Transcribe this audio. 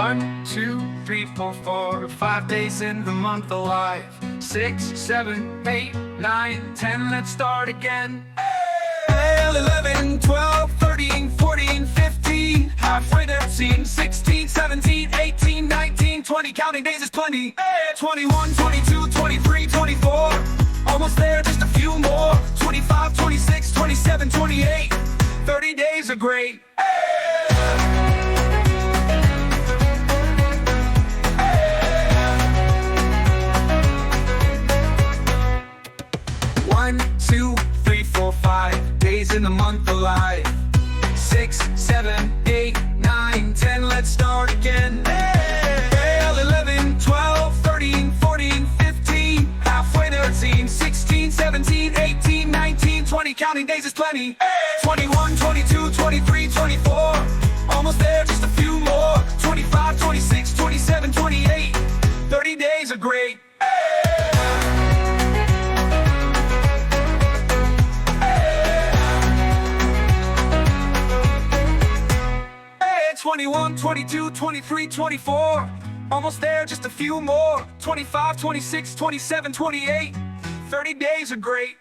1, 2, 3, 4, 4, 5 days in the month alive. 6, 7, 8, 9, 10, let's start again. 11, 12, 13, 14, 15, halfway there, 16, 17, 18, 19, 20, counting days is plenty. 21, 22, 23, 24, almost there, just a few more. 25, 26, 27, 28, 30 days are great. 1, 2, 3, 4, 5 days in the month alive. 6, 7, 8, 9, 10, let's start again. 11, 12, 13, 14, 15, halfway there, 16, 17, 18, 19, 20, counting days is plenty. 21, 22, 23, 24, almost there, just a few more. 25, 26, 27, 28, 30 days are great. 21, 22, 23, 24, almost there, just a few more. 25, 26, 27, 28, 30 days are great.